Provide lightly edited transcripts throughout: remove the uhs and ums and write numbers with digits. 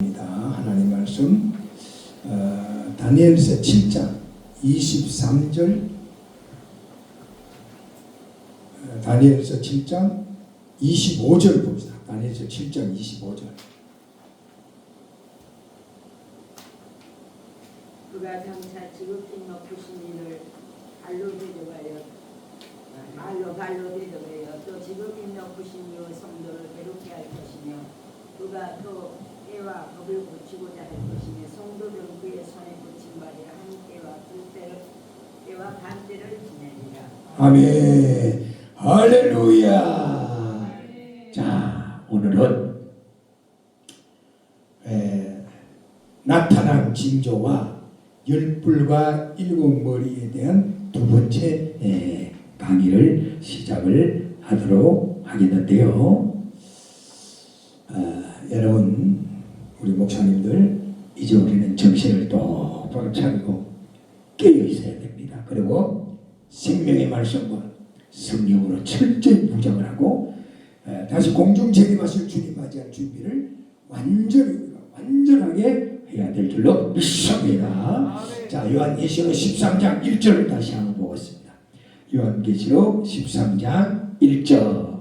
하나님 말씀 다니엘서 7장 23절 다니엘서 7장 25절 봅시다. 다니엘서 7장 25절. 그가 장차 지극히 높으신 이를 발로 대적하여 또 지극히 높으신 이의 성도를 괴롭게 할 것이며 그가 또 때와 법을 고치고자 할 것이며 성도들은 그의 손에 붙인 바에 한 때와 때와 반때를 지내리라. 아멘. 할렐루야. 자, 오늘은 나타난 징조와 열불과 일곱 머리에 대한 두 번째 강의를 시작을 하도록 하겠는데요. 여러분, 우리 목사님들 이제 우리는 정신을 똑바로 차리고 깨어 있어야 됩니다. 그리고 생명의 말씀과 성령으로 철저히 무장을 하고 다시 공중 재림하실 주님 맞이할 준비를 완전하게 해야 될 줄로 믿습니다. 자, 요한계시록 13장 1절을 다시 한번 보겠습니다. 요한계시록 13장 1절.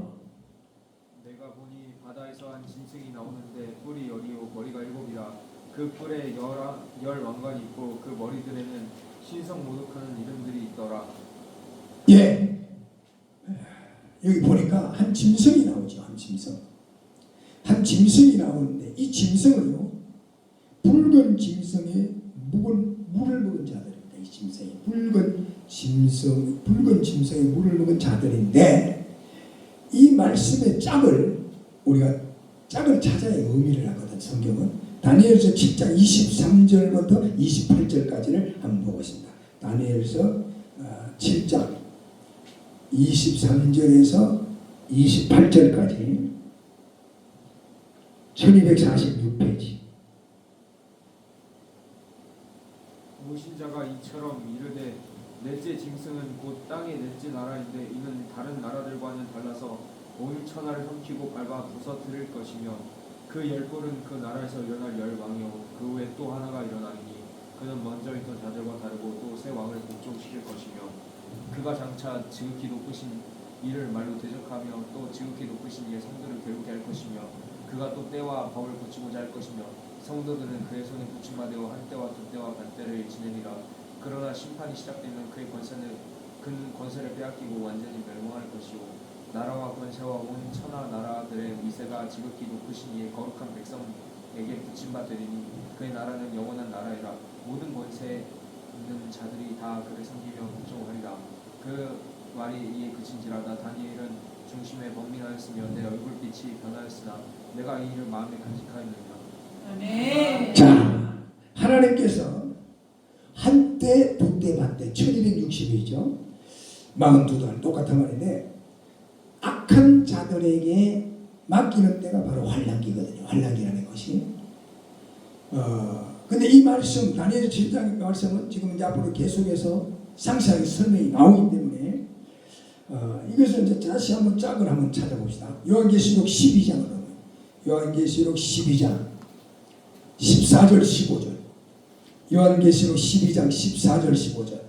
내가 보니 바다에서 한 짐승이 나오는데 뿔이 열이요 머리가 일곱이라. 그 뿔에 열 왕관이 있고 그 머리들에는 신성 모독하는 이름들이 있더라. 예, 여기 보니까 한 짐승이 나오죠. 한 짐승이 나오는데 이 짐승은요, 붉은 짐승의 물을 먹은 자들입니다. 이 짐승이 붉은 짐승의 물을 먹은 자들인데, 이 말씀의 우리가 짝을 찾아야 의미를 하거든. 성경은 다니엘서 7장 23절부터 28절까지를 한번 보겠습니다. 다니엘서 7장 23절에서 28절까지 1246페이지. 무신자가 이처럼 이르되 넷째 짐승은 곧 땅의 넷째 나라인데 이는 다른 나라들과는 달라서 온 천하를 삼키고 밟아 부서뜨릴 것이며 그 열 뿔은 그 나라에서 일어날 열 왕이요 그 후에 또 하나가 일어나리니 그는 먼저 있던 자들과 다르고 또 새 왕을 복종시킬 것이며 그가 장차 지극히 높으신 이를 말로 대적하며 또 지극히 높으신 이의 성도를 괴롭게 할 것이며 그가 또 때와 법을 고치고자 할 것이며 성도들은 그의 손에 붙임받아 한 때와 두 때와 반때를 지내리라. 그러나 심판이 시작되면 그의 권세를 빼앗기고 완전히 멸망할 것이요 나라와 권세와 온 천하 나라들의 위세가 지극히 높으신 이의 거룩한 백성에게 붙임받으리니 그의 나라는 영원한 나라이라. 모든 권세 있는 자들이 다 그를 섬기며 복종하리라. 그 말이 이에 그친지라. 나 다니엘은 중심에 번민하였으며 내 얼굴빛이 변하였으나 내가 이 일을 마음에 간직하였느니라. 아멘. 자, 하나님께서 한때, 두때, 반때 1260이죠. 42달 똑같은 말인데, 악한 자들에게 맡기는 때가 바로 환난기거든요. 환난기라는 것이. 근데 이 말씀, 다니엘 7장의 말씀은 지금 이제 앞으로 계속해서 상세하게 설명이 나오기 때문에 이것을 이제 다시 한번 짝을 한번 찾아봅시다. 요한계시록 12장으로. 요한계시록 12장 14절 15절. 요한계시록 12장 14절 15절.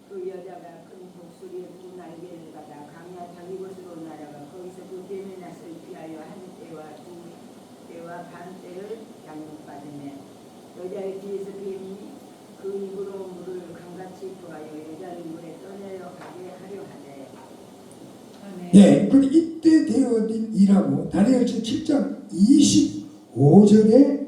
그 여자가 큰 독수리의 두 날개를 받아 강야 자기 곳으로 날아가 거기서 그 뱀의 낯을 피하여 한 때와 두 때와 반때를 양육받으며 여자의 뒤에서 뱀이 그 입으로 물을 강같이 부하여 여자를 물에 떠내려 가게 하려 하되. 아멘. 네, 그런데 이때 되어진 이라고 다니엘서 7장 25절에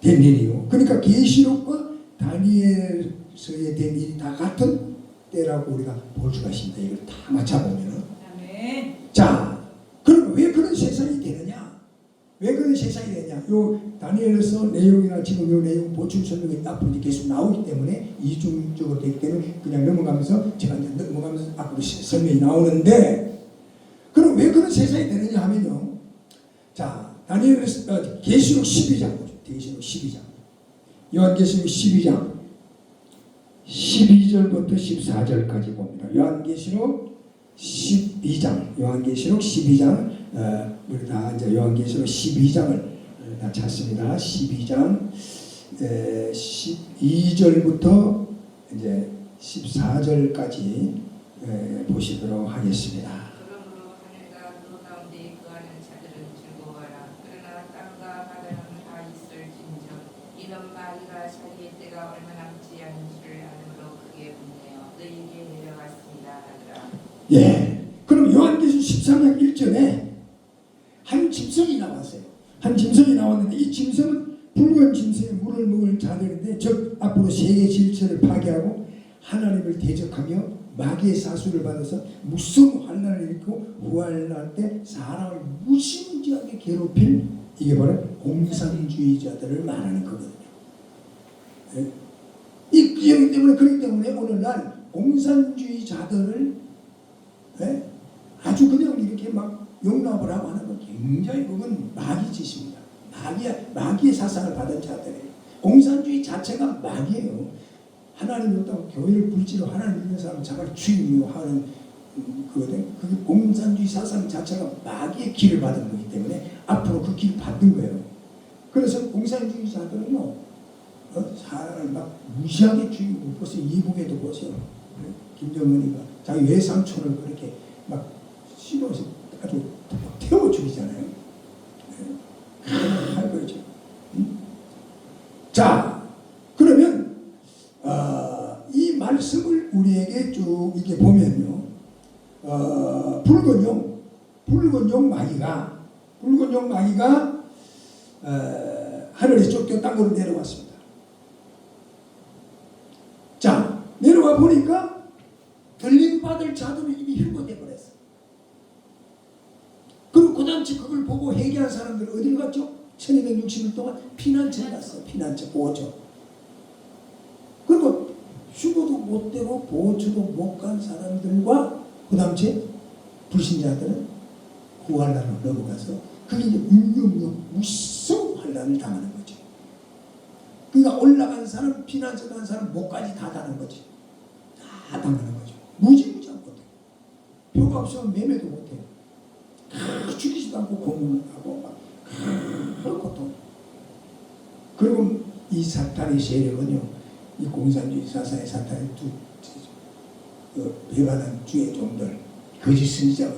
된 일이요. 그러니까 계시록과 다니엘서에 된 일이 다 같은 때라고 우리가 볼 수가 있습니다. 이걸 다 맞춰보면. 아멘. 자, 그럼 왜 그런 세상이 되느냐? 왜 그런 세상이 되냐? 요 다니엘서 내용이나 지금 요 내용 보충 설명이 앞으로 이제 계속 나오기 때문에 이중적으로 되기 때문에 그냥 넘어가면서 제가 이제 넘어가면서 앞으로 설명이 나오는데, 그럼 왜 그런 세상이 되느냐 하면요. 자, 다니엘서 계시록 12장 보죠. 계시록 12장. 요한계시록 12장 12절부터 14절까지 봅니다. 요한계시록 12장 우리 다 이제 요한계시록 12장을 다 찾습니다. 12장 12절부터 이제 14절까지 보시도록 하겠습니다. 그러므로 하늘과 그 가운데 거하는 자들은 즐거워하라. 그러나 땅과 바다는 다 있을진저 이는 마귀가 자기의 때가 얼마 남지 않은 줄을 아므로 크게 분내어 너희에게 내려갔습니다 하더라. 예. 그럼 요한계시록 13장 1절에 한 짐승이 나왔어요. 한 짐승이 나왔는데 이 짐승은 붉은 짐승의 물을 먹을 자들인데 즉 앞으로 세계 질서를 파괴하고 하나님을 대적하며 마귀의 사수를 받아서 무서운 환난을 일으키고 부활날 때 사람을 무시무지하게 괴롭힐 이게 바로 공산주의자들을 말하는 거거든요. 예? 이 기억이 때문에 그렇기 때문에 오늘날 공산주의자들을 아주 그냥 이렇게 막 용납을 하고 하는 건 굉장히 그건 마귀 짓입니다. 마귀의 사상을 받은 자들이에요. 공산주의 자체가 마귀예요. 하나님 없다고 교회를 불지로 하나님 믿는 사람 자기를 주인이요 하는 그거든. 그 공산주의 사상 자체가 마귀의 길을 받은 거기 때문에 앞으로 그 길을 받는 거예요. 그래서 공산주의자들은요 사람을 막 무시하게 죽이고 보세요. 이북에도 보세요. 김정은이가 자기 외삼촌을 그렇게 막 씹어서 아주 태워 죽이잖아요. 그렇죠. 자, 그러면 이 말씀을 우리에게 쭉 이렇게 보면요, 붉은 용 마귀가 하늘에 쫓겨 땅으로 내려왔습니다. 자, 내려와 보니까 들림받을 자들은 이미 휴거돼 버렸어. 그리고 그 당시 그걸 보고 회개한 사람들은 어디로 갔죠? 1260일 동안 피난처에 갔어요. 피난처, 보호처. 그리고 휴거도 못 되고 보호처도 못 간 사람들과 그 당시에 불신자들은 구환란으로 넘어가서 그게 이제 무서운 환란을 당하는 거죠. 그러니까 올라간 사람, 피난처 간 사람, 목까지 다 다는 거지. 다 당하는 거죠. 무지무지한 것도. 표가 없으면 매매도 못해요. 죽이지도 않고 고문하고 막 고통. 그리고 이 사탄의 세력은요, 이 공산주의 사상의 사탄의 배반한 주의 종들, 거짓 선지자가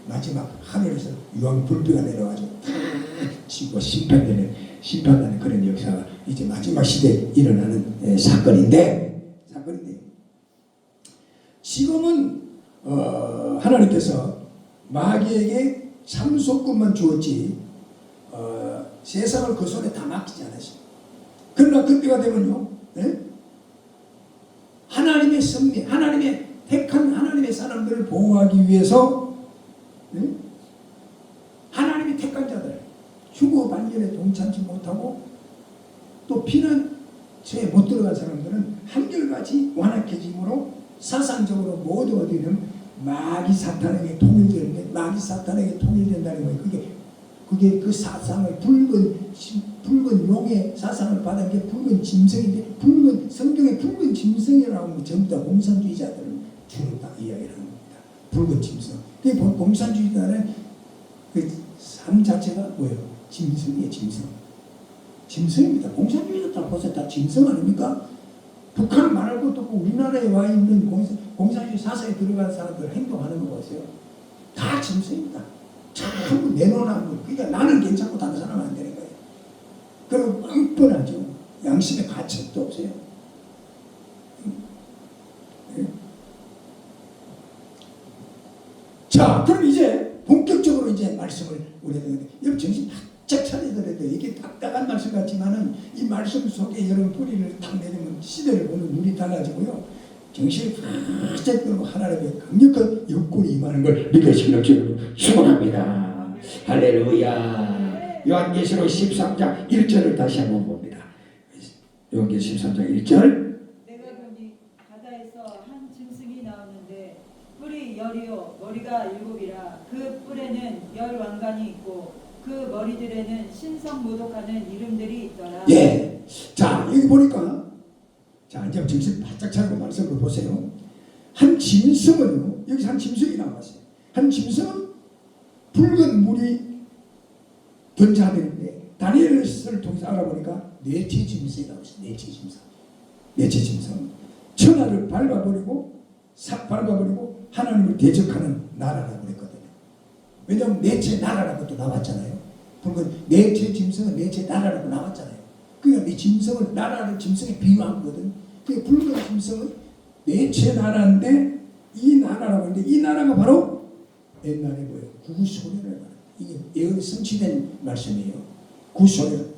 마지막 하늘에서 유황 불비가 내려가지고 지고 심판하는 그런 역사가 이제 마지막 시대에 일어나는 사건인데 지금은 하나님께서 마귀에게 참소권만 주었지 세상을 그 손에 다 맡기지 않았습니다. 그러나 그때가 되면요, 하나님의 섭리, 하나님의 택한 하나님의 사람들을 보호하기 위해서 하나님이 택한 자들, 휴거 반전에 동참치 못하고 또 피난처에 못 들어간 사람들은 한결같이 완악해짐으로 사상적으로 모두 어디는 마귀 사탄에게 통일되는데, 마귀 사탄에게 통일된다는 거예요. 그게 그 사상을 붉은 용의 사상을 받은 게 붉은 짐승인데, 성경의 붉은 짐승이라고 하면 전부 다 공산주의자들은 주로 다 이야기를 합니다. 붉은 짐승. 그 공산주의자는 그 삶 자체가 뭐예요? 짐승이에요, 짐승. 짐승입니다. 공산주의자 보세요, 다 짐승 아닙니까? 북한은 말할 것도 없고 우리나라에 와 있는 공산주의 사상에 들어간 사람들 행동하는 거 보세요. 다 짐승입니다. 전부 내놓으라는 거. 그러니까 나는 괜찮고 다른 사람은 안 되는 거예요. 그리고 뻔뻔하죠. 양심의 가책도 없어요. 자, 그럼 이제 본격적으로 이제 말씀을 우리가 여러분 정신 바짝 차리더라도 이게 딱딱한 말씀 같지만은 이 말씀 속에 여러분 뿌리를 딱 내리면 시대를 보는 눈이 달라지고요. 정신을 바짝 들고 하나님의 강력한 역군이 임하는 걸 믿으시는 여러분 축원합니다. 할렐루야. 요한계시록 13장 1절을 다시 한번 봅니다. 요한계시록 13장 1절. 내가 보니 바다에서 한 짐승이 나오는데 뿔이 열이요 머리가 7이라 그 뿔에는 10왕관이 있고 그 머리들에는 신성모독하는 이름들이 있더라. 예. 자, 여기 보니까 자, 이제 정신 바짝 차리고 말씀을 보세요. 한 짐승은요, 여기서 한 짐승이 나왔어요. 한 짐승은 붉은 물이 던져야 되는데 다니엘을 통해서 알아보니까 뇌체 짐승이라고 있어요. 뇌체 짐승. 천하를 밟아버리고 하나님을 대적하는 나라라고 그랬거든요. 왜냐하면 뇌체 나라라고 또 나왔잖아요. 붉은 뇌체 짐승은 뇌체 나라라고 나왔잖아요. 그러니까 이 짐승을 나라를 짐승에 비유한 거거든. 그 붉은 짐승은 뇌체 나라인데 이 나라라고 하는데 이 나라가 바로 옛날에 뭐예요? 구소련을 말해요. 이게 성취된 말씀이에요. 구소련.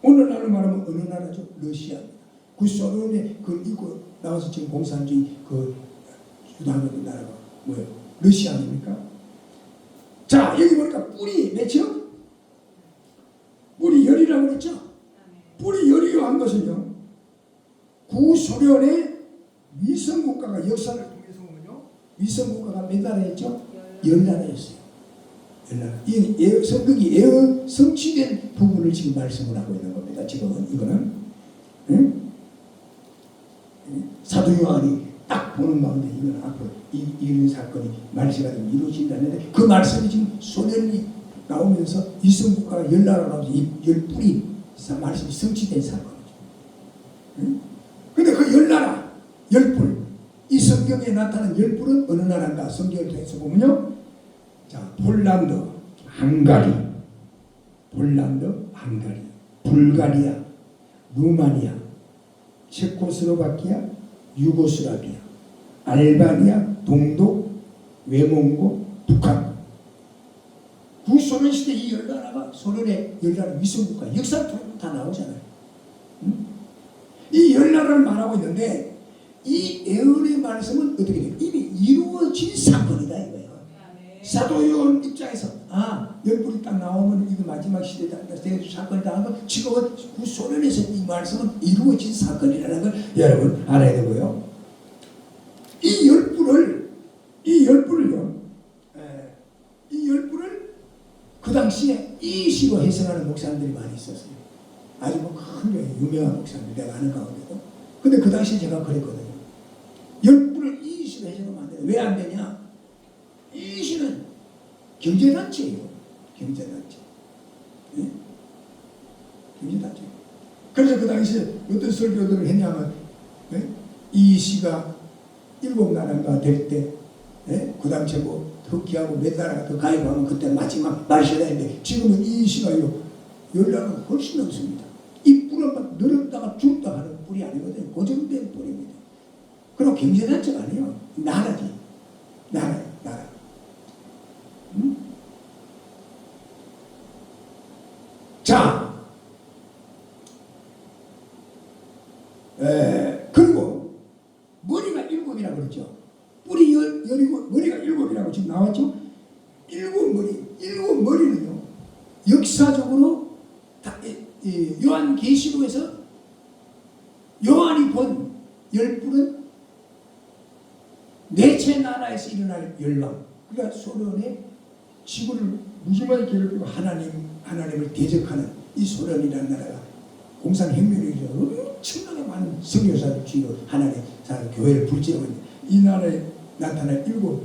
오늘날로 말하면 어느 나라죠? 러시아입니다. 구소련에 그 있고 나와서 지금 공산주의 그 주도하는 나라가 뭐예요? 러시아 아닙니까? 자, 여기 보니까 뿔이 몇이요? 뿔이 열이라고 그랬죠? 뿔이 열이요 한 것은요, 구소련의 위성국가가 역사를 통해서 보면요, 위성국가가 몇 나라였죠? 10나라였어요. 10나라. 성경이 성취된 부분을 지금 말씀을 하고 있는 겁니다. 지금은 이거는. 응? 사도 요한이 딱 보는 가운데 이건 앞으로 이런 사건이 말세가 되면 이루어진다는데 그 말씀이 지금 소련이 나오면서 위성국가가 10나라로 나오면서 이 10뿔이 말씀이 성취된 사건이죠. 근데 그 10나라, 10뿔, 이 성경에 나타난 10뿔은 어느 나라인가? 성경을 통해서 보면요. 자, 폴란드, 헝가리, 불가리아, 루마니아, 체코슬로바키아, 유고슬라비아, 알바니아, 동독, 외몽고, 북한. 구소련 시대 이 10나라가 소련의 10나라 위성국가 역사를 통해서 다 나오잖아요. 이 10나라를 말하고 있는데 이 예언의 말씀은 어떻게 돼요? 이미 이루어진 사건이다 이거예요. 사도 요한 입장에서 10뿔이 딱 나오면 이거 마지막 시대다 사건이다 하는 거 지금은 구소련에서 이 말씀은 이루어진 사건이라는 걸 여러분 알아야 되고요. 이 10뿔을요, 이 10뿔을 그 당시에 이 시로 해석하는 목사님들이 많이 있었어요. 아주 큰 유명한 목사님들 내가 아는 가운데도. 근데 그 당시에 제가 그랬거든요. 10뿔을 이 시로 해석하면 안 돼요. 왜 안 되냐? 이 시는 경제단체예요. 경제단체. 네? 경제단체. 그래서 그 당시에 어떤 설교들을 했냐면, 네? 이 시가 7나라가 될 때, 네? 그 당시에 뭐 터키하고 몇 나라가 더 가입하면 그때 마지막 말시가 되는데 지금은 이 시가요 10나라가 훨씬 넘습니다. 이 뿔은 막 늘었다가 죽다 하는 뿔이 아니거든요. 고정된 뿔입니다. 그리고 경제단체가 아니에요. 나라지. 나라. 자, 그리고 머리가 7이라고 그랬죠. 뿔이 10이고 머리가 7이라고 지금 나왔죠. 7머리는요 역사적으로 요한계시록에서 요한이 본 10뿔은 넷째 나라에서 일어날 열방, 그러니까 소련의 지구를 무지하게 괴롭히고 하나님을 대적하는 이 소련이라는 나라가 공산혁명을 엄청나게 많은 선교사를 주로 하나님의 교회를 불지르고 있는데 이 나라에 나타난 10뿔을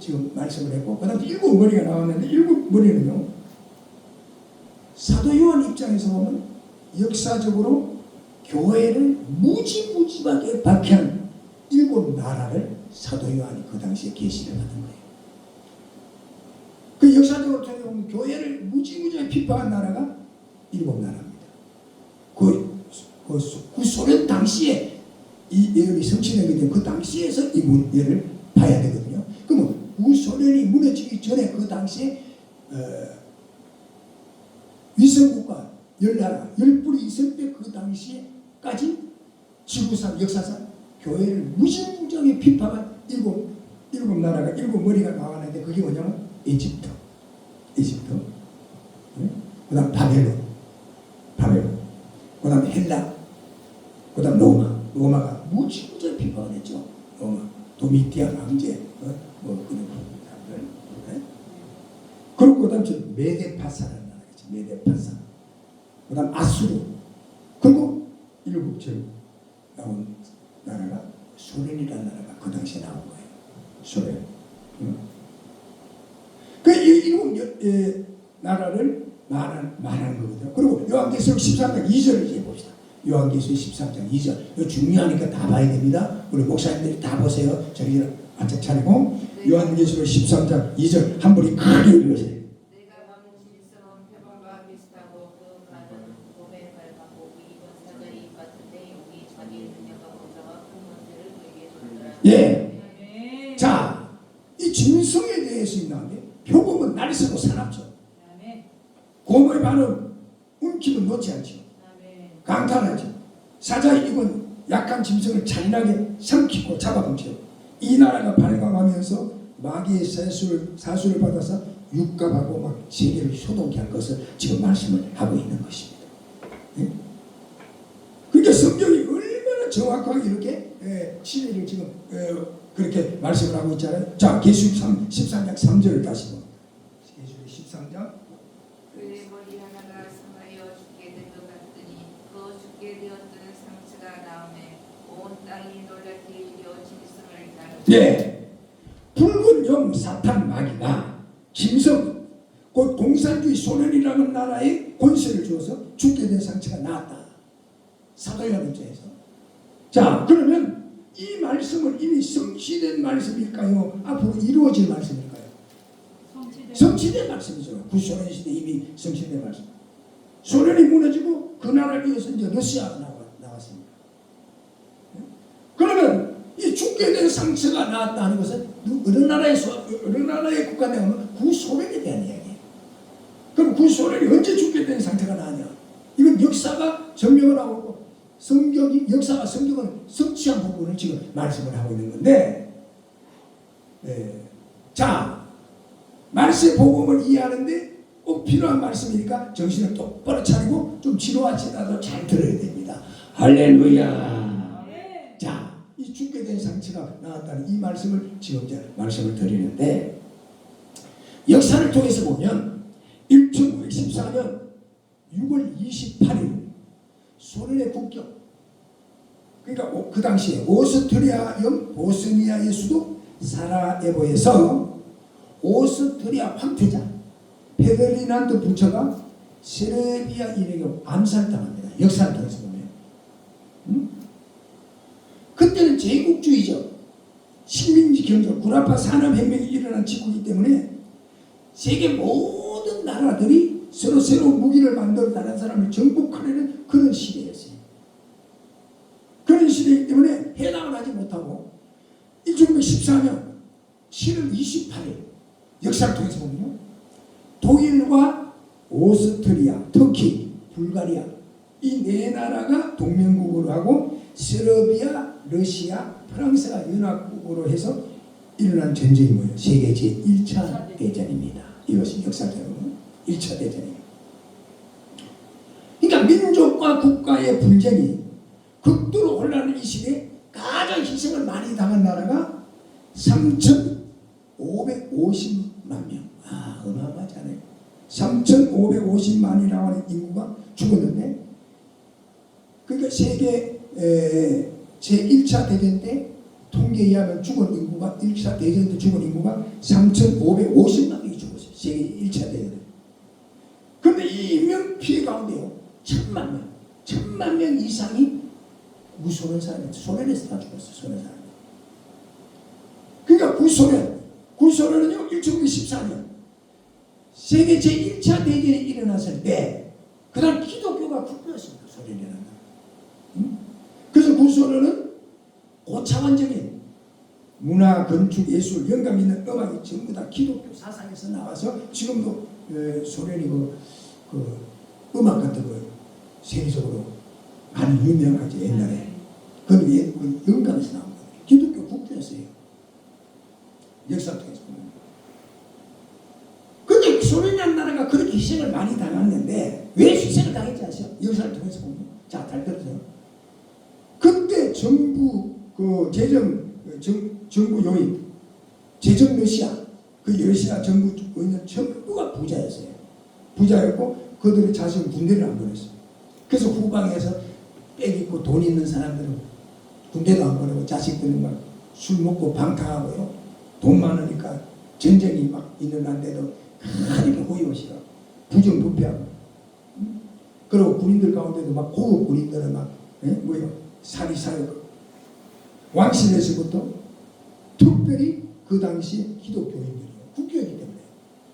지금 말씀을 했고 그 다음에 7머리가 나왔는데 7머리는요 사도 요한 입장에서 보면 역사적으로 교회를 무지무지하게 박해한 7나라를 사도 요한이 그 당시에 계시를 하는 거예요. 그 역사적으로 보면 교회를 무지무지하게 피파한 나라가 7나라입니다. 그 소련 당시에 이 예언이 성취되기 때문에 그 당시에서 이 문제를 봐야 되거든요. 그러면 구소련이 무너지기 전에 그 당시에 위성국가 10나라 10뿔이 있을 때 그 당시에까지 지구상 역사상 교회를 무지무지하게 비판한 7나라가 7머리가 나왔는데 그게 뭐냐면 이집트, 그 다음 바벨론, 그 다음 헬라, 그 다음 로마가 무지무지하게 비판을 했죠. 로마, 도미티안 황제, 뭐 그런 사람들. 그리고 그 다음 메데파사라는 나라겠지. 메데파사. 그 다음 아수르. 그리고 일곱째 나온 나라가 소련이라는 나라가 그 당시에 나온 거예요. 소련. 나라를 말하는 거거든요. 그리고 요한계시록 13장 2절을 이제 봅시다. 요한계시록 13장 2절. 이거 중요하니까 다 봐야 됩니다. 우리 목사님들이 다 보세요. 저기 앉아 차리고 요한계시록 13장 2절 한 분이 크게 읽으세요. 내가 보는 질서는 표범과 비슷하고 그 가는 봄에 밝고 입은 사절이 같은데 여기 자기의 능력과 보좌와 큰 권세를 그에게 줬더라. 예. 아멘. 자, 이 짐승에 대해서 있는데 표범은 날쌔고 사납죠. 아멘. 곰의 발은 움키면 놓지 않죠. 아멘. 강탈하죠. 사자의 입은 약한 짐승을 잔인하게 삼키고 잡아먹죠. 이 나라가 발광하면서 마귀의 사수를 받아서 육갑하고 막 세계를 효동케 할 것을 지금 말씀을 하고 있는 것입니다. 예? 그러니까 성경이 얼마나 정확하게 이렇게 진리를 지금 그렇게 말씀을 하고 있잖아요. 자, 계시록 13장 3절을 다시 봅니다. 계시록 13장 그의 머리 하나가 상하여 죽게 된 것 같더니 그 죽게 되었던 상처가 나오매 온 땅이 놀랍게 일려 짐승을 따르고 예. 붉은 영 사탄 마귀가 짐승 곧 공산주의 소련이라는 나라에 권세를 주어서 죽게 된 상처가 나왔다. 사도행전 입장에서. 자, 그러면 이 말씀은 이미 성취된 말씀일까요? 앞으로 이루어질 말씀일까요? 성취된 말씀이죠. 구소련 시대 이미 성취된 말씀. 소련이 무너지고 그 나라를 이어서 이제 러시아가 나왔습니다. 그러면 이 죽게 된 상처가 나왔다는 것은 어느 나라의 국가 내용은 구소련에 대한 이야기예요. 그럼 구소련이 언제 죽게 된 상처가 나왔냐? 이건 역사가 증명을 하고 있고 역사가 성경은 성취한 부분을 지금 말씀을 하고 있는 건데, 자, 말세 복음을 이해하는데 꼭 필요한 말씀이니까 정신을 똑바로 차리고 좀 지루하지라도 잘 들어야 됩니다. 할렐루야. 자, 이 죽게 된 상처가 나왔다는 이 말씀을 지금 말씀을 드리는데, 역사를 통해서 보면 1914년 6월 28일 소련의 국경, 그러니까 그 당시에 오스트리아형 보스니아의 수도 사라예보에서 오스트리아 황태자 페르디난드 부처가 세르비아 인에게 암살당합니다. 역사를 통해서 보면. 그때는 제국주의죠. 식민지 경제, 군화파 산업혁명이 일어난 직후이기 때문에 세계 모든 나라들이 서로 새로운 무기를 만들어 다른 사람을 정복하려는 그런 시대였어요. 그런 시대이기 때문에 해당을 하지 못하고 1914년 7월 28일 역사를 통해서 보면요, 독일과 오스트리아, 터키, 불가리아 이 네 나라가 동맹국으로 하고 세르비아, 러시아, 프랑스가 연합국으로 해서 일어난 전쟁이 뭐예요? 세계 제1차 대전입니다. 이것이 역사적으로 1차 대전이에요. 그러니까 민족과 국가의 분쟁이 극도로 올라가는 이 시대에 가장 희생을 많이 당한 나라가 3,550만 명. 아, 어마어마하지 않아요? 3,550만이라고 하는 인구가 죽었는데, 그러니까 세계 제1차 대전 때 통계에 의하면 죽은 인구가 1차 대전 때 죽은 인구가 3,550만 명이 죽었어요. 세계 1차 대전에. 그런데 이 인명 피해 가운데요, 1,000만 명 이상이 구소련 사람이 소련에서 다 죽었어요. 소련 사람. 그러니까 구소련은요 1914년 세계 제1차 대전이 일어났을 때 그다음 기독교가 국교였습니다. 소련이라는 나라. 그래서 구소련은 고차원적인 문화, 건축, 예술, 영감 있는 음악이 전부 다 기독교 사상에서 나와서 지금도 소련이 그 음악 같은 거 세계적으로 많이 유명하죠. 옛날에 그건 왜 영감에서 나온 거예요. 기독교 국교였어요. 역사 통해서 보면. 근데 소련이라는 나라가 그렇게 희생을 많이 당했는데 왜 희생을 당했지 아세요? 역사를 통해서 보면. 자, 잘 들으세요. 그때 정부 정부 요인, 재정 러시아, 그 러시아 정부 요인은 전부가 부자였어요. 부자였고 그들의 자식 군대를 안 보냈어요. 그래서 후방에서 빽 있고 돈 있는 사람들은 군대도 안 보내고 자식들은 막 술 먹고 방탕하고요. 돈 많으니까 전쟁이 막 일어난데도 이렇게 호의호시가 부정부패하고, 그리고 군인들 가운데도 막 고급 군인들은 막 사리사욕, 왕실에서부터 특별히 그 당시 기독교인들이요, 국교이기 때문에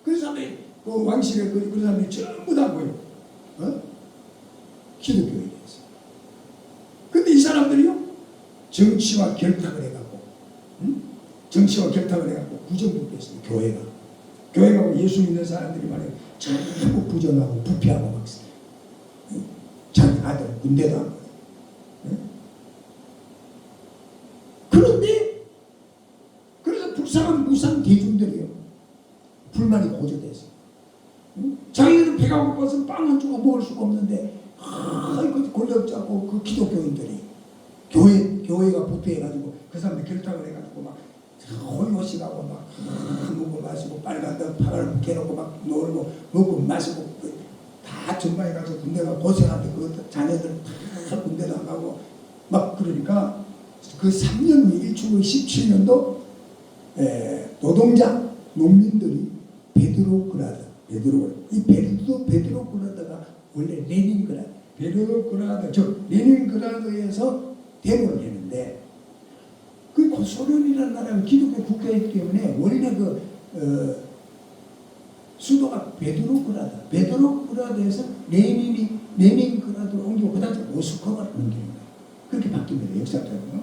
그 사람들이 그 왕실의 그 사람들이 전부 다 뭐예요? 기독교인이었어요. 근데 이 사람들이요, 정치와 결탁을 해갖고, 정치와 결탁을 해갖고 부정부패했어요. 교회가 뭐 예수 믿는 사람들이 말이에요, 전부 부정하고 부패하고 막 자기 아들 군대도 안 가고. 그런데 그래서 불쌍한 무상 대중들이요, 불만이 고조돼서 자기들은 배가 고파서 빵 한 조각 먹을 수가 없는데 그 권력자고 그 기독교인들이 교회가 부패해가지고 그 사람들 결탁을 해가지고 막 호의호식하고 막 먹고 마시고 빨간다 파를 개놓고 막 놀고 먹고 마시고 다 전방해가지고 군대가 고생하는데 그 자녀들 다 군대도 안 가고 막 그러니까 그 3년 후 17년도 노동자 농민들이 베드로그라드 이 베드로그라드가 원래 레닌그라드에서 데모를 했는데 그 소련이라는 나라는 기독교 국가이기 때문에 원래 수도가 베드로그라드에서 레닌그라드로 옮기고 그 다음에 모스크바로 옮기는 거예요. 그렇게 바뀝니다. 역사적으로.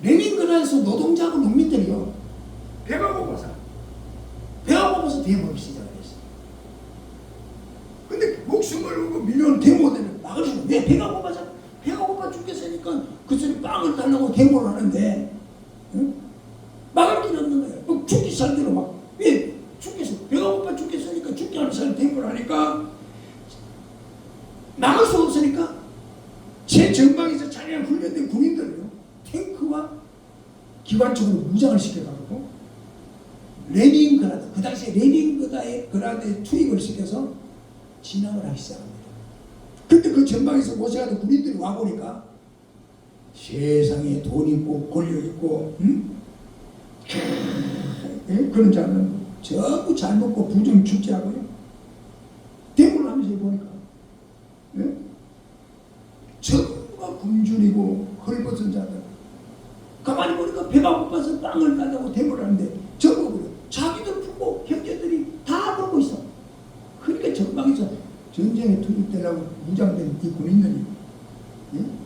레닌그라드에서 노동자하고 농민들이요, 배가 고파서 데모를 시작을 했어요. 근데 목숨을 걸고 밀려오는 데모들을 막을 수는, 왜 배가 고파 죽겠으니까 그 사람이 빵을 달라고 데모를 하는데 막을 길이 없는 거예요. 죽기 살기로 막, 왜 죽겠어, 배가 고파 죽겠으니까 죽게 하는 사람이 데모를 하니까 막을 수 없으니까 제 전방에서 자리한 훈련된 군인들을요, 탱크와 기관총으로 무장을 시켜가지고 레닌그라드, 그 당시에 레닌그라드에 투입을 시켜서 진압을 하기 시작합니다. 근데 그 전방에서 고생하던 군인들이 와보니까 세상에 돈 있고 권력 있고 그런 자는 전부 잘 먹고 부정 축제하고요, 데모를 하면서 보니까 전부가 굶주리고 헐벗은 자들, 가만히 보니까 배가 고파서 빵을 달라고 데모를 하는데 전부 자기들 풀고 형제들이 다 보고 있어. 그러니까 전방에서 전쟁에 투입되려고 무장된 이 군인들이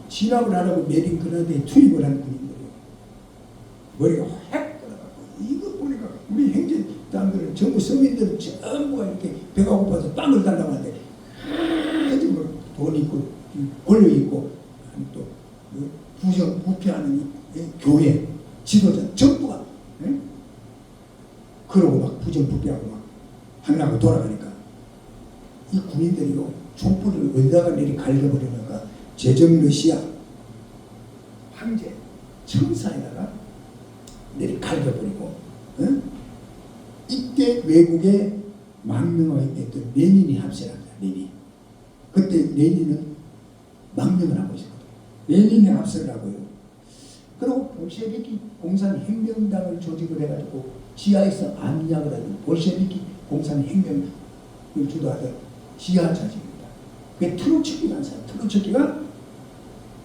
진압을 하라고 레닌그라드에 투입을 한 군인들이요, 머리가 확 들어가고, 이거 보니까 우리 형제들은 전부 서민들은 전부가 이렇게 배가 고파서 빵을 달라고 하는데 뭐 돈 있고 권력 있고 또 부패하는 교회 지도자 전부가 그러고 막 부정부패하고 막 하려고 돌아가니까 이 군인들이요, 촛불을 어디다가 내리 갈겨버리는가, 제정 러시아 황제 청사에다가 내리 갈겨버리고, 이때 외국의 망명하게 됐던 레닌이 합세합니다. 그때 레닌은 망명을 하고 있었거든요. 레닌이 합세를 하고요. 그리고 볼셰비키 공산혁명당을 조직을 해가지고 지하에서 암약을 하는 볼셰비키 공산혁명을 주도하던 지하 자직입니다. 그게 트로츠키라는 사람, 트로츠키가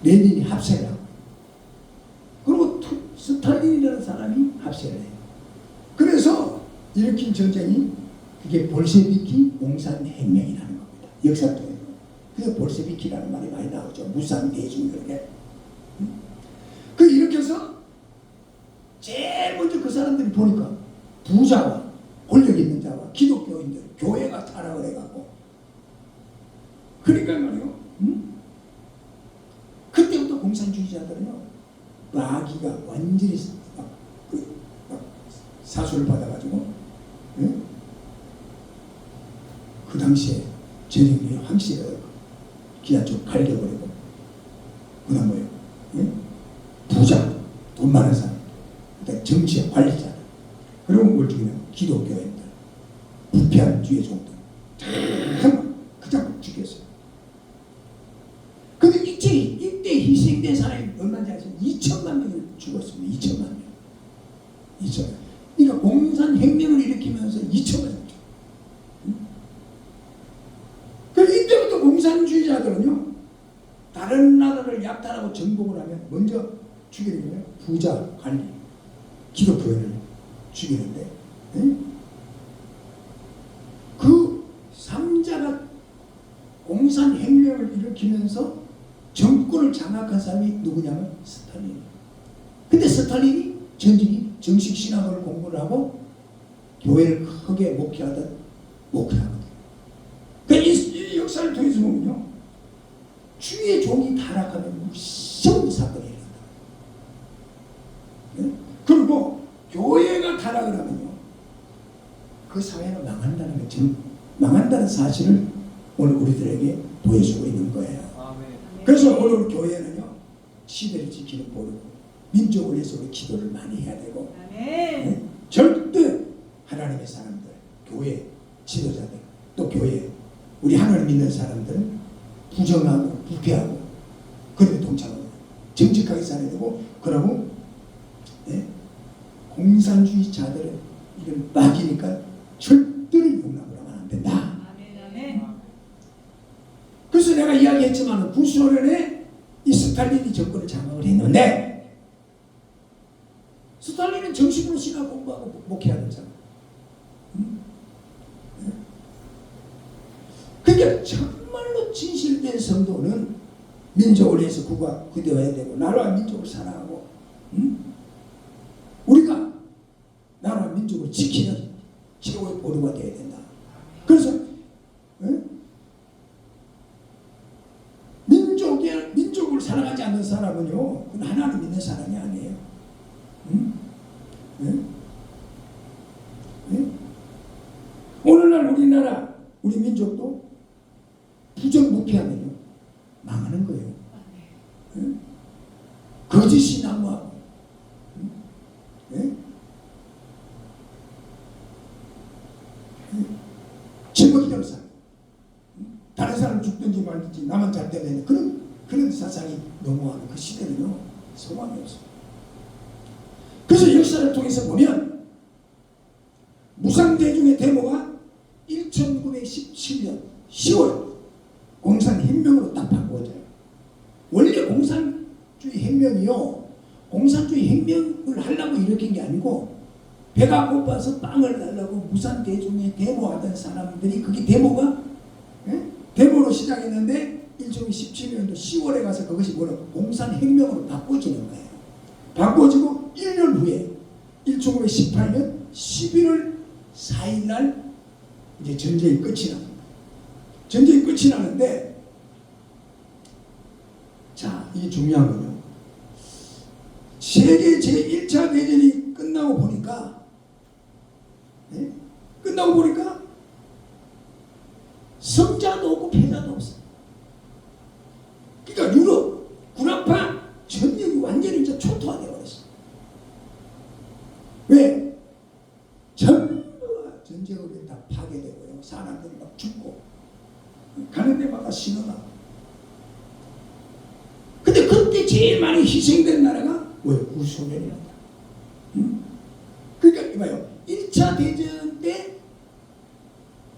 레닌이 합세를 하고, 그리고 스탈린이라는 사람이 합세를 해요. 그래서 일으킨 전쟁이 그게 볼셰비키 공산혁명이라는 겁니다. 역사적으로. 그래서 볼셰비키라는 말이 많이 나오죠. 무상 대중 그렇게. 이렇게 해서 제일 먼저 그 사람들이 보니까 부자와 권력 있는 자와 기독교인들, 교회가 타락을 해갖고, 그러니까 말이요, 그때부터 공산주의자들은요, 마귀가 완전히 사수를 받아가지고, 그 당시에 전쟁이 황씨가 기아쪽 갈겨버리고, 그 다음 뭐예요? 부자, 돈 많은 사람, 그다음 정치의 관리자들, 그리고 뭘 죽이냐? 기독교인들, 부패한 주의 종들, 그냥 죽였어요. 근데 이때 희생된 사람이 얼마인지 아세요? 2천만 명이 죽었습니다. 2천만 명. 그러니까 공산혁명을 일으키면 그러면요 다른 나라를 약탈하고 정복을 하면 먼저 죽이는 거예요. 부자 관리 기독교인을 죽이는데 그 3자가 공산혁명을 일으키면서 정권을 장악한 사람이 누구냐면 스탈린. 근데 스탈린이 전직이 정식 신학을 공부를 하고 교회를 크게 목회하거든. 그러니까 이 역사를 통해서 보면요 주의 종이 타락하면 무서운 사건이 일어난다. 네? 그리고 교회가 타락을 하면요 그 사회는 망한다는 거죠. 망한다는 사실을 오늘 우리들에게 보여주고 있는 거예요. 아멘. 그래서 오늘 교회는요 시대를 지키는 보루고 민족을 위해서 우리 기도를 많이 해야 되고 아멘. 절대 하나님의 사람들, 교회 지도자들, 또 교회 우리 하나님 믿는 사람들은 부정하고 부패하고 그런 동참하고 정직하게 살아야 되고 그러고 공산주의자들은 이런 막이니까 절대로 용납을 하면 안 된다. 아멘. 그래서 내가 이야기했지만 구소련에 이 스탈린이 정권을 장악을 했는데 스탈린은 정식으로 신학 공부하고 목회하는 사람. 그러니까 정말로 진실된 성도는 민족을 위해서 구대해야 되고 나라와 민족을 사랑하고 우리가 나라와 민족을 지키는 최고의 보루가 되어야 된다. 그래서 민족을 사랑하지 않는 사람은요 그건 하나님 믿는 사람이 아니에요. 오늘날 우리나라 우리 민족도 부정부패하면요 망하는 거예요. 거짓이 난무하고 제멋대로 살고 다른 사람 죽든지 말든지 나만 잘 되면 그런 사상이 넘어가는 그 시대는요 소망이 없어요. 그래서 역사를 통해서 보면 무상대중의 데모가 1917년 10월 공산혁명으로 딱 바꾸어져요. 원래 공산주의 혁명이요 공산주의 혁명을 하려고 일으킨 게 아니고 배가 고파서 빵을 달라고 무산대중에 데모하던 사람들이 그게 데모가 데모로 시작했는데 1917년도 10월에 가서 그것이 뭐라 공산혁명으로 바꿔지는 거예요. 바꿔지고 1년 후에 1918년 11월 4일 날 이제 전쟁이 끝이 납니다. 전쟁이 끝이 나는데 자, 이 중요한 거요. 세계 제1차 대전이 끝나고 보니까 성자도 없고 패자도 없어. 그러니까 유럽 구라파 전역이 완전히 이제 초토화되어 버렸어. 왜? 전부가 전쟁으로 다 파괴되고요. 사람들이 막 죽고 가는 데마다 신호가. 근데 그때 제일 많이 희생된 나라가 뭐예요? 구소련이란다. 그러니까 이봐요. 1차 대전 때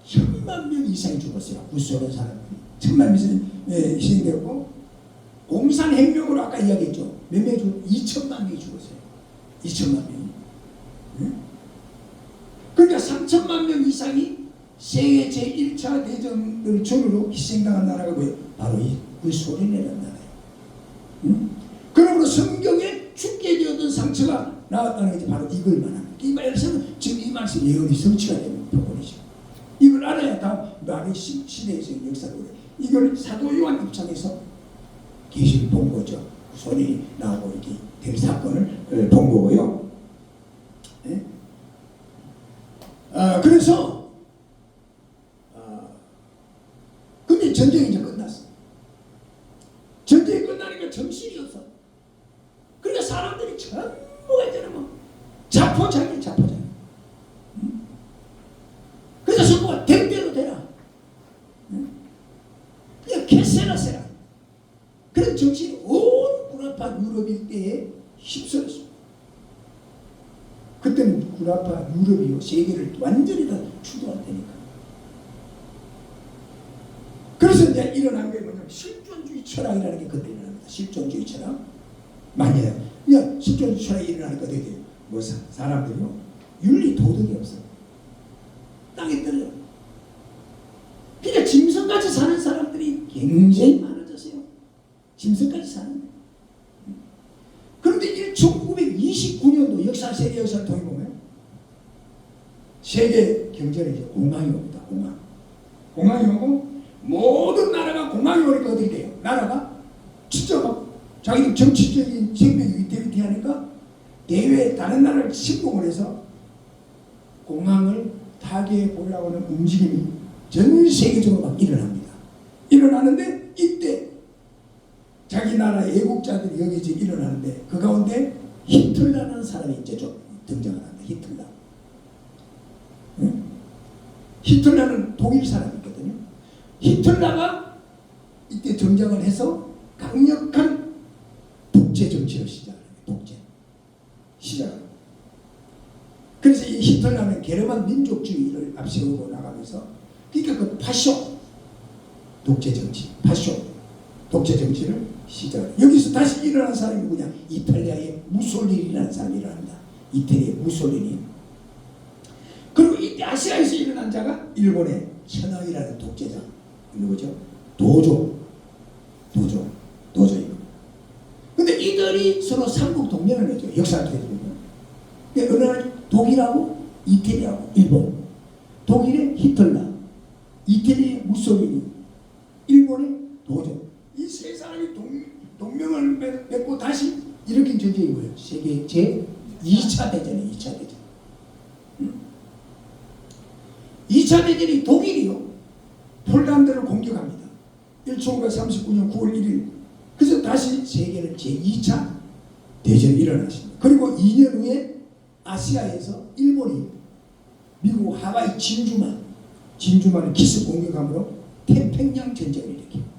1000만 명 이상이 죽었어요. 구소련 사람들이 1000만 명 이상이 희생되었고 공산혁명으로 아까 이야기했죠. 몇 명이 죽었어요? 2000만 명이 죽었어요. 2000만 명이. 그러니까 3000만 명 이상이 세계 제1차 대전을 전후로 희생당한 나라가 뭐예요? 바로 이 구소련이라는 나라예요. 그러므로 성경에 죽게 되었던 상처가 나왔다는 게 바로 이걸 말합니다. 이 말씀은 지금 이 말씀 예언이 성취가 되는 부분이죠. 이걸 알아야 다 말의 시대에서의 역사를 보여요. 이걸 사도 요한 입장에서 계시를 본 거죠. 소리 나고 이렇게 될 사건을 본 거고요. 네? 그래서 근데 전쟁이 이제 끝났어. 전쟁이 끝나니까 정신이 없어. 그러니까 사람들이 전부가 이제는 뭐 자포자기. 그래서 성부가 될 대로 되라. 그냥 개세라 세라. 그런 정신이 온 구라파 유럽 일대에 휩쓸었어. 그때는 구라파 유럽이요 세계를 완전히 다 주도할 테니까. 그래서 이제 일어난 게 뭐냐면 실존주의 철학이라는 게 그때 일어납니다. 실존주의 철학 많이 해요. 그러니까 실존주의 철학이 일어나니까 어떻게 돼요? 뭐 사람들이요 윤리 도덕이 없어. 땅에 떨어져. 그러니까 짐승같이 사는 사람들이 굉장히 많아졌어요. 짐승같이 사는 거예요. 그런데 1929년도 세계 역사를 통해 보면 세계 경제는 이제 공황이 옵니다. 공황이 오고 모든 나라가 공황이 오니까 어떻게 돼요? 나라가 진짜 막 자기들 정치적인 생명이 위태위태하니까 대외 다른 나라를 침공을 해서 공황을 타개해 보려고 하는 움직임이 전 세계적으로 막 일어납니다. 일어나는데 이때 자기 나라의 애국자들이 여기저기 일어나는데 그 가운데 히틀러라는 사람이 이제 좀 등장을 합니다. 히틀러. 응? 히틀러는 독일 사람이거든요. 히틀러가 이때 등장을 해서 강력한 독재 정치를 시작합니다. 독재. 시작합니다. 그래서 이 히틀러는 게르만 민족주의를 앞세우고 나가면서 그러니까 그 파쇼 독재 정치, 파쇼 독재 정치를 시작. 여기서 다시 일어난 사람이 누구냐? 이탈리아의 무솔리니라는 사람이 일어납니다. 이태리의 무솔리니. 그리고 이때 아시아에서 일어난 자가 일본의 천황이라는 독재자. 누구죠? 도조. 근데 이들이 서로 삼국 동맹을 맺죠. 역사를 통해서 보면. 근데 어느 날 독일하고 이태리하고 일본. 독일의 히틀러, 이태리의 무솔리니, 일본의 도조. 이 세 사람이 동맹을 맺고 다시 일으킨 전쟁이 뭐예요? 세계 제2차 대전이에요. 2차 대전. 2차 대전이 독일이요. 폴란드를 공격합니다. 1939년 9월 1일. 그래서 다시 세계는 제2차 대전이 일어났습니다. 그리고 2년 후에 아시아에서 일본이 미국 하와이 진주만을 기습 공격함으로 태평양 전쟁을 일으킵니다.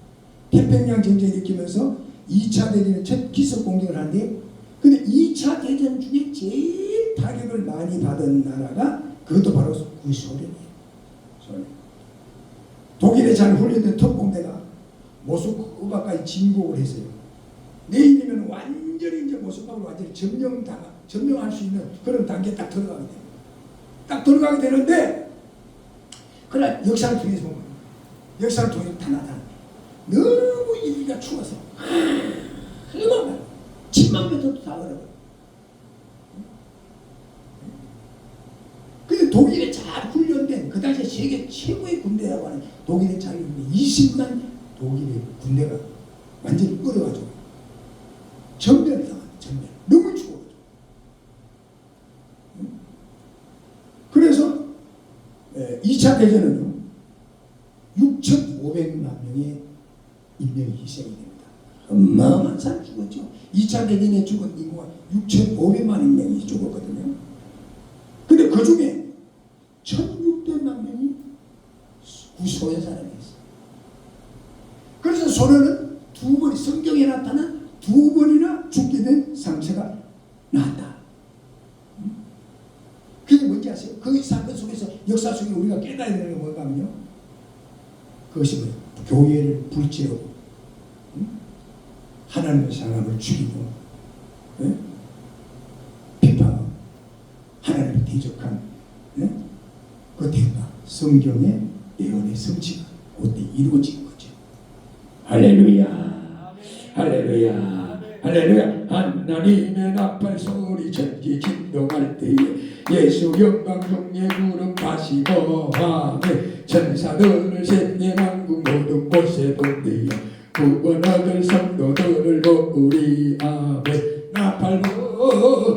태평양 전쟁을 일으키면서 2차 대전의 첫 기습 공격을 하는데 근데 2차 대전 중에 제일 타격을 많이 받은 나라가 그것도 바로 소련이에요. 소련. 독일에 잘 훈련된 특공대가 모스크바까지 진국을 했어요. 내일이면 완전히 이제 모스크바를 완전히 점령할 수 있는 그런 단계에 딱 들어가게 돼요. 딱 들어가게 되는데 그러나 역사를 통해서 보면 역사를 통해서 다 나타납니다. 너무 일기가 추워서 얼마나 10만 배도 다 얼어요. 근데 독일에 잘 훈련된 그 당시에 세계 최고의 군대라고 하는 독일의 자유군대 20만 독일의 군대가 완전히 얼어가지고 전멸을 당합니다. 전멸. 너무 추워가지고. 그래서 2차 대전은요 6,500만 명의 인명이 희생이 됩니다. 어마어마한 사람 죽었죠. 2차 대전에 죽은 인구가 6,500만 인명이 죽었거든요. 근데 그 중에 1,600만 명이 구소련 사람이었어요. 그래서 소련은 두 번이 성경에 나타난 두 번이나 죽게 된 상처가 나왔다. 그게 뭔지 아세요? 그 사건 속에서 역사 속에 우리가 깨달아야 되는 게 뭔가 하면요. 그것이 뭐예요? 교회를 불지르고 하나님의 사람을 죽이고 비판하고 하나님을 대적한 그 대가 성경의 예언의 성취가 그때 이루어진 거죠. 할렐루야 할렐루야 할렐루야. 하나님의 나팔 소리 천지 진동할 때에 예수 영광 종의 구름 가시고 하매 천사들을 셋내 만국 모든 곳에 본대요 구원 얻을 성도들을 모으리 아멘. 나팔 불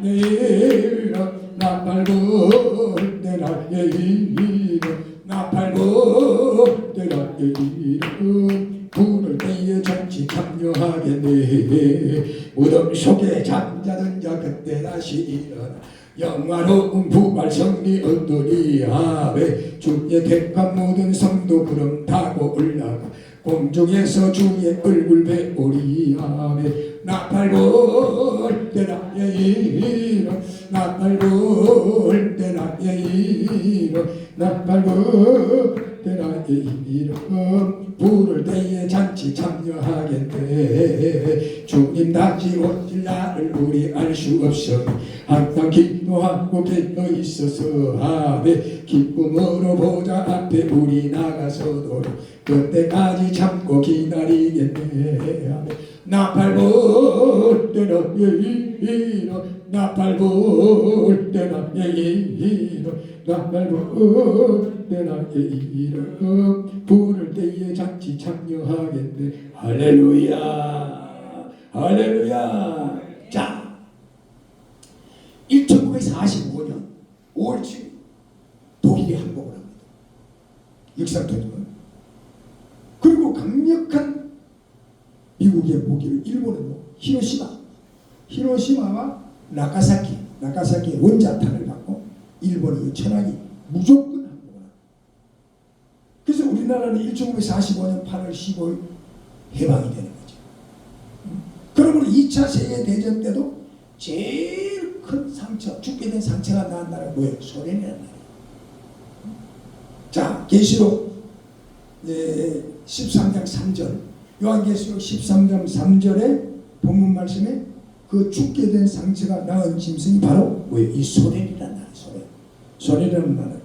내일은 나팔 불 내나의 이름 나팔 불 내나의 이름 부를 때에 정치 참여하겠네. 무덤 속에 잠자던 자 그때 다시 일어나 영화로운 부활 승리 얻으리 아멘. 주의 택한 모든 성도 구름 타고 올라가 공중에서 주의 얼굴 배우리 아멘. 나팔 불 때 나의 이름 나팔 불 때 나의 이름 나팔 불 때나 이름 부를 때에 잔치 참여하겠네. 주님 다시 오실 날을 우리 알 수 없어 항상 기도하고 깨어 있어서 아멘. 기쁨으로 보좌 앞에 우리 나가서도 그때까지 참고 기다리겠네. 아멘. 나팔 불 때나 이름 나팔 불 때나 이름 나팔 불 때나 이름 부를 때에 잔치 참여하겠네. 할렐루야 할렐루야. 자, 1945년 5월 7일 독일이 항복을 합니다. 역사토지는. 그리고 강력한 미국의 무기를 일본은 히로시마와 나가사키의 원자탄을 받고 일본의 천황이 무조건 항복을 합니다. 그래서 우리나라는 1945년 8월 15일 해방이 되는 거죠. 그러므로 2차 세계대전 때도 제일 큰 상처, 죽게 된 상처가 난 나라가 뭐예요? 소련이라는 나라예요. 자, 계시록 13장 3절, 요한계시록 13장 3절의 본문 말씀에 그 죽게 된 상처가 낳은 짐승이 바로 뭐예요? 이 소련이라는 나라예요. 소련이라는 나라.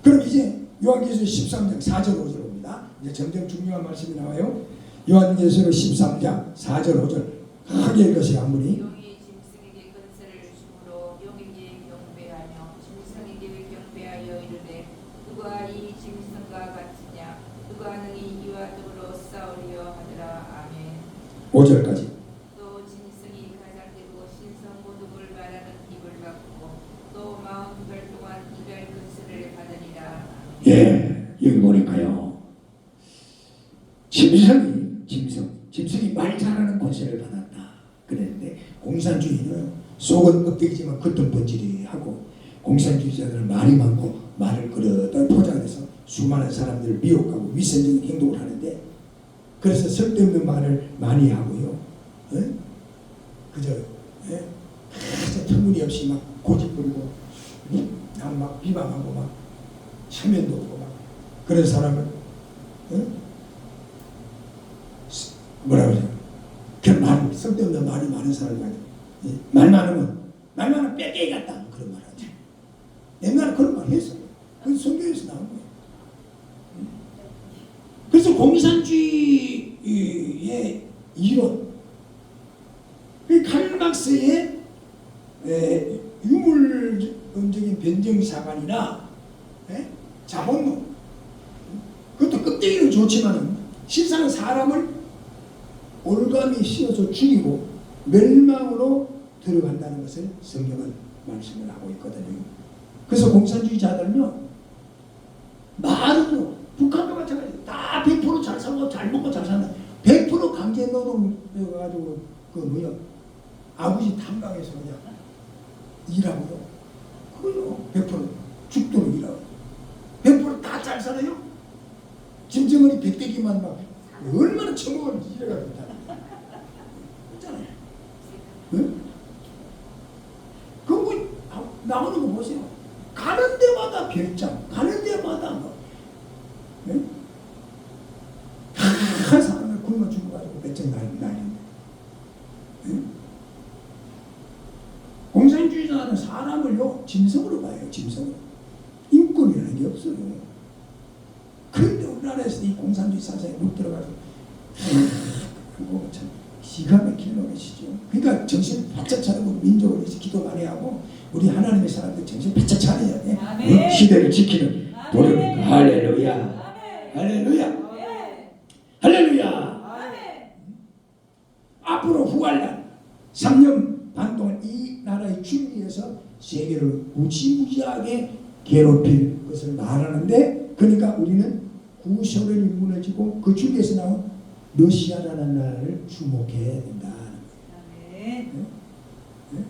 그럼 이제 요한계시록 13장 4절 5절 봅니다. 이제 점점 중요한 말씀이 나와요. 요한계시록 13장 4절 5절 크게 읽으세요. 한분이. 용이 짐승에게 근세를 주므로 용에게 경배하며 짐승에게 경배하여 이르되 누가 이 짐승과 같으냐 누가 능히 이와 더불어 싸우리여 하더라. 아멘. 5절까지. 또 짐승이 가장되고 신성 모독을 말하는 입을 받고 또 42달 동안 이별 근세를 받으리라. 예, 여기 보니까요. 짐승이 말 잘하는 권세를 받았다. 그랬는데 공산주의는 속은 껍데기지만 겉은 번지르하고 공산주의자들은 말이 많고 말을 그릇 포장해서 수많은 사람들을 미혹하고 위선적인 행동을 하는데 그래서 쓸데없는 말을 많이 하고요. 그저 터무니없이 막 고집부리고 막 비방하고 막 사면도 없고 막 그런 사람은 뭐라 그러죠? 그런 말 쓸데없는 말이 많은 사람을 말 많으면 뼈깨기 같다 그런 말 하죠. 옛날에 그런 말 했어요. 그 성경에서 나온 거예요. 그래서 공산주의의 이론, 칼막스의 유물론적인 변정사관이나 자본론, 그것도 껍데기는 좋지만 실상은 사람을 올감이 씌워서 죽이고 멸망으로 들어간다는 것을 성경은 말씀을 하고 있거든요. 그래서 공산주의자들은요, 말은요, 북한과 마찬가지로 다 100% 잘 살고 잘 먹고 잘 사는 100% 강제 노동을 가지고 그 뭐야 아버지 탄광에서 그냥 일하고요. 그거요 100% 죽도록 일하고 100% 다 잘 살아요. 짐승원이 백대기만 막 얼마나 처먹을 이래가지고 다 있잖아요. 응? 그거 나오는 거 보세요. 가는 데마다 별장, 가는 데마다 뭐 네? 다 사람을 굶어 죽어가지고 배짱 날리는데 네? 공산주의자는 사람을요 짐승으로 봐요. 짐승으로. 인권이라는 게 없어요. 그런데 우리나라에서 이 공산주의 사상에 못 들어가지고 그거 참 기가 막힐 노릇이죠. 그러니까 정신 바짝 차리고 민족을 위해서 기도 많이 하고 우리 하나님의 사람들 정신 바짝 차려야 돼. 응? 시대를 지키는 도리니까. 할렐루야. 할렐루야. 할렐루야. 앞으로 후활란 3년 반 동안 이 나라의 주위에서 세계를 무지무지하게 괴롭힐 것을 말하는데, 그러니까 우리는 구소련이 무너지고 그 주위에서 나온 러시아라는 나라를 주목해야 된다. 네? 네?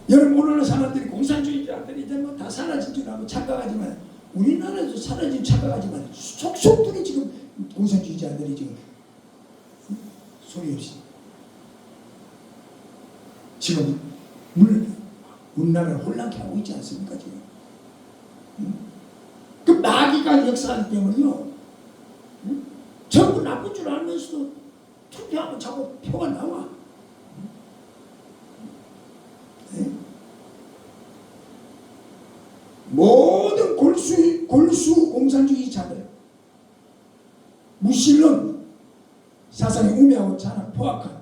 여러분, 오늘날 사람들이 공산주의자들이 이제 뭐 다 사라진 줄 알고 착각하지만, 우리나라에도 사라진 착각하지만 속속들이 지금 공산주의자들이 지금 소리 없이 지금 우리나라를 혼란케 하고 있지 않습니까? 지금 그 마귀가 역사하기 때문에요. 전부 나쁜 줄 알면서도 투표하면 자꾸 표가 나와. 네? 모든 골수 공산주의자들, 무신론 사상에 우매하고 자나 포악한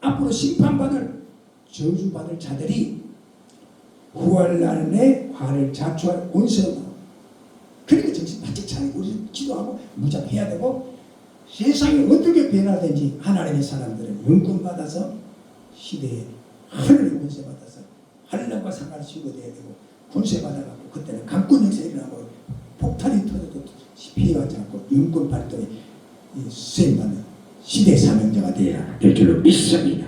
앞으로 심판받을 저주받을 자들이 후활날에 화를 자초할 권세가, 그러니까 정신 바짝 차리고 우리 기도하고 무장해야 되고, 세상이 어떻게 변화되는지 하나님의 사람들은 영권받아서 시대에 하늘의 권세받아서 하늘과 상관없이 돼야 되고, 권세받아갖고 그때는 강권 역사 일어나고 폭탄이 터져도 피해가지 않고 영권 발동에 수행받는 시대 사명자가 되어야 될 줄로 믿습니다.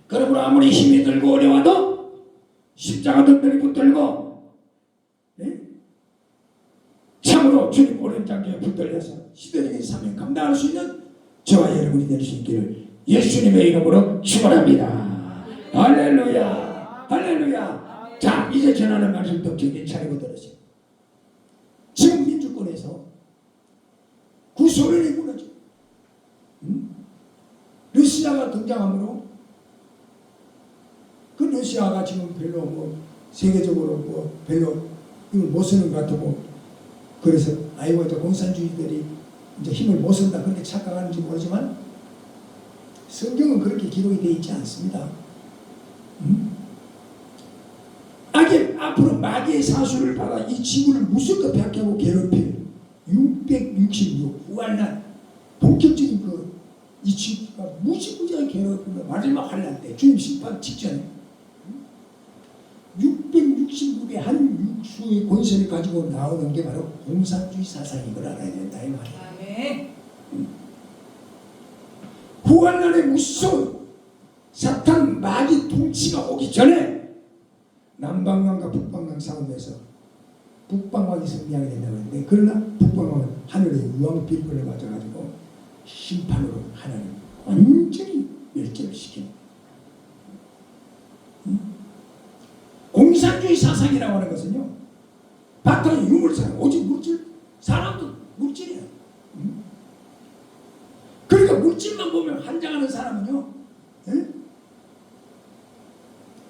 그러므로 아무리 힘이 들고 어려워도 십자가 덩달이 붙들고, 네? 참으로 주님 오른장에 붙들려서 시대적인 사명 감당할 수 있는 저와 여러분이 될 수 있기를 예수님의 이름으로 축원합니다. 할렐루야, 할렐루야. 자, 이제 전하는 말씀 더 정신 차리고 들으세요. 지금 민주권에서 구소련이 무너져. 러시아가 등장함으로, 그 러시아가 지금 별로 뭐 세계적으로 뭐 별로 이걸 못 쓰는 것 같고, 그래서 아이고 이제 공산주의들이 이제 힘을 못 쓴다 그렇게 착각하는지 모르지만 성경은 그렇게 기록이 되어 있지 않습니다. 악의 앞으로 마귀의 사수를 받아 이 지구를 무섭게 폐하고 괴롭힐 666 후활날 본격적인 이 지구가 무지무지하게 괴롭히며 마지막 환란 때 주님 심판 직전에 666의 한 육수의 권세를 가지고 나오는 게 바로 공산주의 사상인 걸 알아야 된다 이 말이에요. 후환란의 무서운 사탄 마귀 통치가 오기 전에 남방광과 북방광 싸움에서 북방광이 승리하게 된다고 했는데, 그러나 북방광은 하늘의 유황 빌보를 가져가지고 심판으로 하나님 완전히 멸절을 시키는, 공산주의 사상이라고 하는 것은요, 바탕이 유물사상, 오직 물질, 사람도 물질이에요. 그러니까 물질만 보면 환장하는 사람은요,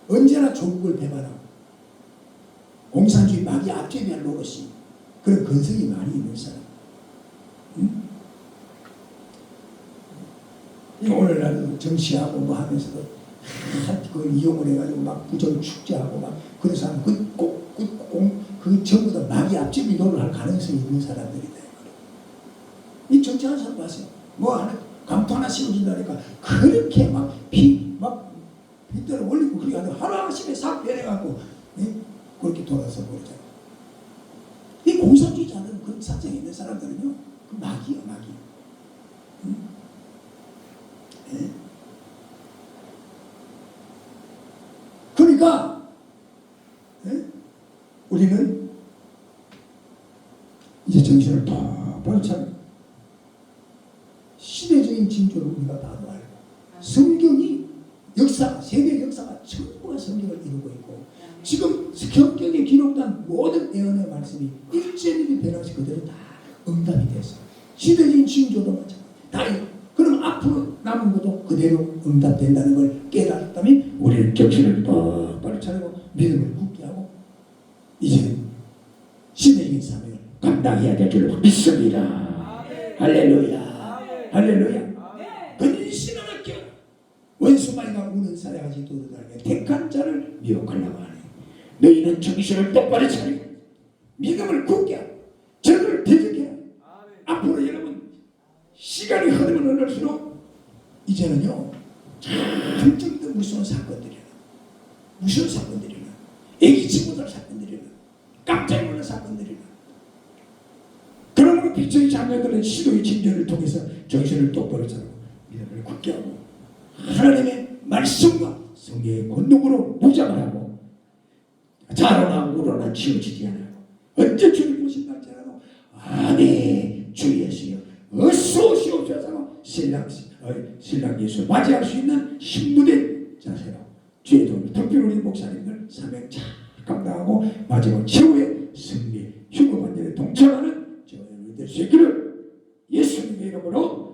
언제나 조국을 배반하고 공산주의 마귀 앞제비할 노릇이 그런 근성이 많이 있는 사람. 오늘날 정치하고 뭐 하면서도 그걸 이용을 해가지고 막 부정 축제하고 막 그런 사람 그 전부 다 마귀 앞제비 노릇을 할 가능성이 있는 사람들이다. 이 정치하는 사람 봤어요. 뭐 하나 감투 하나 씌워준다니까 그렇게 막 빗대를 올리고 그렇게 하는 하루아침에 싹 변해갖고 그렇게 돌아서 버리잖아요. 이 공산주의자들은 그런 사정이 있는 사람들은요, 그 마귀야 마귀. 그러니까 우리는 이제 정신을 똑바로 차려 시대적인 징조를 우리가 바로 알고, 성경이 역사, 세계 역사가 전부가 성경을 이루고 있고, 지금 성경에 기록된 모든 예언의 말씀이 일제일이 변함없이 그대로 다 응답이 됐어요. 시대적인 징조도 마찬가지. 다 그럼 앞으로 남은 것도 그대로 응답된다는 걸 깨달았다면 우리는 정신을 똑바로 차리고 믿음을 굳게 하고 이제는 시대적인 사명을 감당해야 될 줄 믿습니다. 할렐루야, 할렐루야. 근신을 아껴 원수마이가 우는 사례가지 도르다게 택한 자를 미혹하려고 하네. 너희는 정신을 똑바로 차리고 믿음을 굳게 하고 저를 대적해라. 앞으로 여러분 시간이 흐르면 흐를수록 이제는요 한정도 무서운 사건들이 무서운 사건들이 애기 친구들 사건들이 깜짝 놀란 사건들이 그러므로 빛의 자녀들은 시도의 진전을 통해서 정신을 똑바로 차리고 믿음을 굳게 하고 하나님의 말씀과 성령의 권능으로 무장을 하고 자로나 우로나 치우치지 않고 언제 주님 보신다 할지라도 아멘 주 예수여 어서 오시옵소서 신랑 예수 맞이할 수 있는 신부된 자세로 주의 도움을 특별히 우리 목사님들 사명 잘 감당하고 마지막 최후의 승리 휴거 반전에 동참하는 저희들 될 수 있기를 예수님의 이름으로